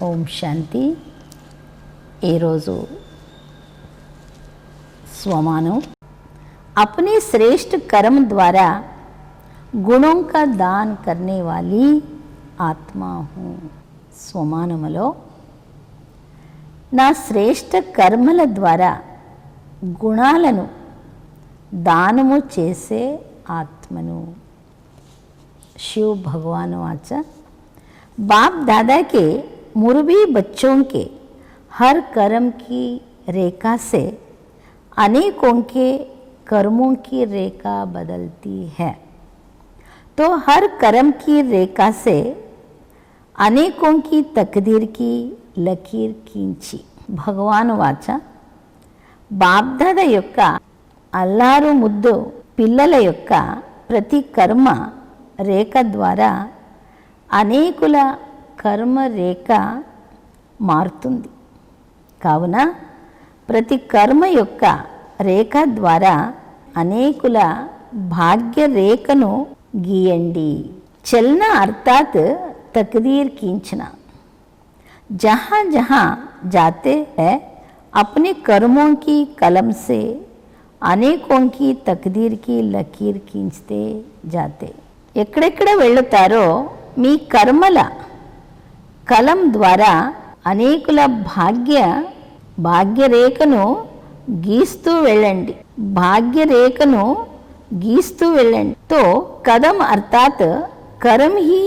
ओम शांति। ఈరోజు स्वमानव अपने श्रेष्ठ कर्म द्वारा गुणों का दान करने वाली आत्मा हूँ। స్వమానములో నా శ్రేష్ఠ కర్మల ద్వారా గుణాలను దానము చేసే ఆత్మను। शिव भगवान वाचा बाप दादा के मुरबी बच्चों के हर कर्म की रेखा से अनेकों के कर्मों की रेखा बदलती है। तो हर कर्म की रेखा से अनेकों की तकदीर की लकीर खींची। भगवान वाचा బాప్దాద యొక్క అల్లారు ముద్దు పిల్లల యొక్క ప్రతి కర్మ రేఖ ద్వారా అనేకుల కర్మ రేఖ మారుతుంది। కావున ప్రతి కర్మ యొక్క రేఖ ద్వారా అనేకుల భాగ్య రేఖను గీయండి। చలనా అర్థాత్ తక్దీర్ खींचना। जहाँ जहाँ जाते हैं अपने कर्मों की कलम से अनेकों की तकदीर की लकीर खींचते जाते। ఎక్కడెక్కడ వెళ్తారో మీ కర్మల కలం ద్వారా అనేకుల భాగ్యరేఖను గీస్తూ వెళ్ళండి। భాగ్యరేఖను గీస్తూ వెళ్ళండి। तो कदम अर्थात कर्म ही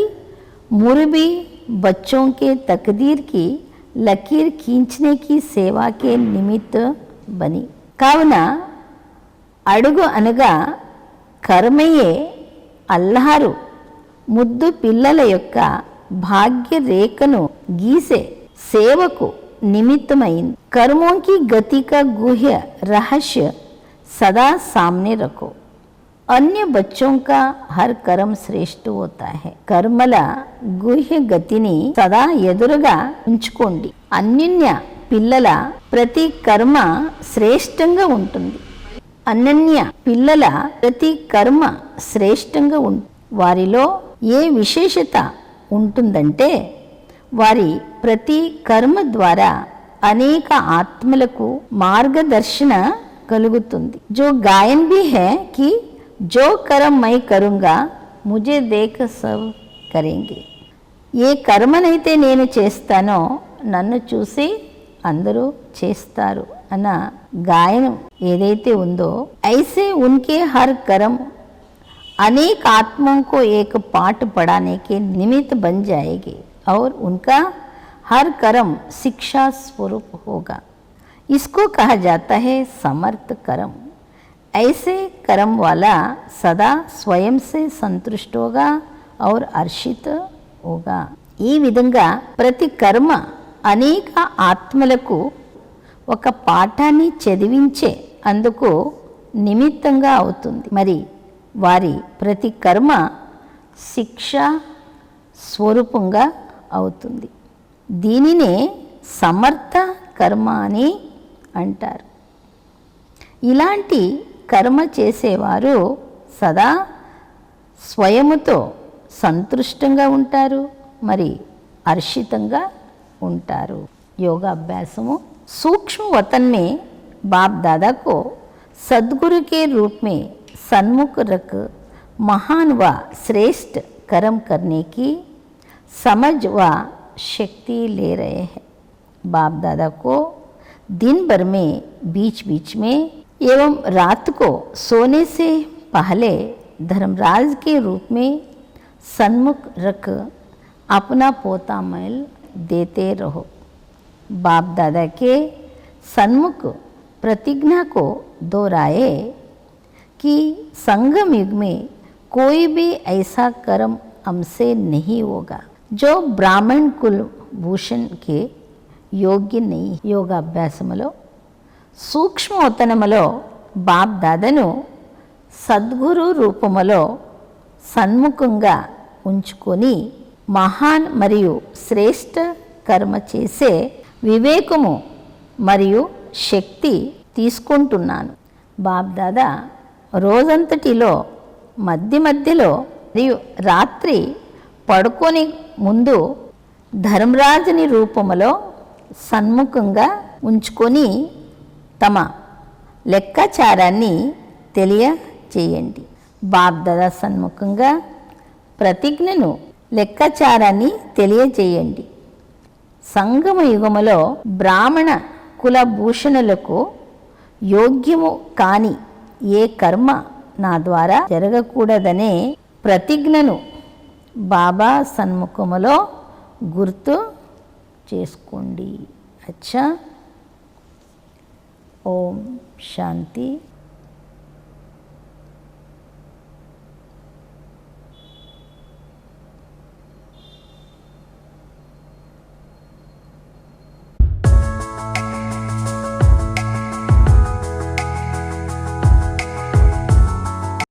मुरबी बच्चों के तकदीर की लकीर खींचने की सेवा के निमित्त बनी। కావున అడుగు అనగా కర్మయే అల్లారు ముద్దు పిల్లల యొక్క భాగ్య రేఖను గీసే సేవకు నిమిత్తమైంది। कर्मों की गति का गुह्य रहस्य सदा सामने रखो। अन्य बच्चों का हर कर्म श्रेष्ठ होता है। कर्मల గుహ్య గతిని సదా ఎదురుగా ఉంచుకోండి। అన్య పిల్లల ప్రతి కర్మ శ్రేష్టంగా ఉంటుంది। అనన్య పిల్లల ప్రతి కర్మ శ్రేష్టంగా ఉంటుంది। వారిలో ఏ విశేషత ఉంటుందంటే వారి ప్రతి కర్మ ద్వారా అనేక ఆత్మలకు మార్గదర్శన కలుగుతుంది। जो गायन भी है कि जो कर्म मैं करूँगा मुझे देख सब करेंगे। ఏ కర్మనైతే నేను చేస్తానో నన్ను చూసి అందరూ చేస్తారు అన్న గాయనం ఏదైతే ఉందో ऐसे उनके हर कर्म अनेक आत्माओं को एक पाठ पढ़ाने के निमित्त बन जाएंगे और उनका हर कर्म शिक्षा स्वरूप होगा। इसको कहा जाता है समर्थ कर्म। ऐसे कर्म वाला सदा स्वयं से संतुष्ट होगा और हर्षित होगा। ఈ విధంగా ప్రతి కర్మ అనేక ఆత్మలకు ఒక పాఠాన్ని చదివించే అందుకు నిమిత్తంగా అవుతుంది। మరి వారి ప్రతి కర్మ శిక్ష స్వరూపంగా అవుతుంది। దీనినే సమర్థ కర్మ అని అంటారు। ఇలాంటి కర్మ చేసేవారు సదా స్వయముతో సంతృష్టంగా ఉంటారు, మరి హర్షితంగా ఉంటారు। योगाभ्यासमो सूक्ष्म वतन में बाप दादा को सद्गुरु के रूप में सन्मुख रख महान व श्रेष्ठ कर्म करने की समझ व शक्ति ले रहे हैं। बाप दादा को दिन भर में बीच बीच में एवं रात को सोने से पहले धर्मराज के रूप में सन्मुख रख अपना पोता मैल देते रहो। बाप दादा के सन्मुख प्रतिज्ञा को दोहराए कि संगम युग में कोई भी ऐसा कर्म हमसे नहीं होगा जो ब्राह्मण कुल भूषण के योग्य नहीं। योगाभ्यासములో సూక్ష్మవతనములో బాప్ దాదాను సద్గురు రూపములో సన్ముఖంగా ఉంచుకొని మహాన్ మరియు శ్రేష్ఠ కర్మ చేసే వివేకము మరియు శక్తి తీసుకుంటున్నాను। బాప్ దాదా రోజంతటిలో మధ్య మధ్యలో మరియు రాత్రి పడుకొని ముందు ధర్మరాజుని రూపములో సన్ముఖంగా ఉంచుకొని తమ లెక్కాచారాన్ని తెలియచేయండి. బాబ్దాదా సన్ముఖంగా ప్రతిజ్ఞను లెక్కాచారాన్ని తెలియజేయండి. సంగమ యుగములో బ్రాహ్మణ కులభూషణులకు యోగ్యము కాని ఏ కర్మ నా ద్వారా జరగకూడదనే ప్రతిజ్ఞను బాబా సన్ముఖములో గుర్తు చేసుకోండి. అచ్చా. ఓం శాంతి.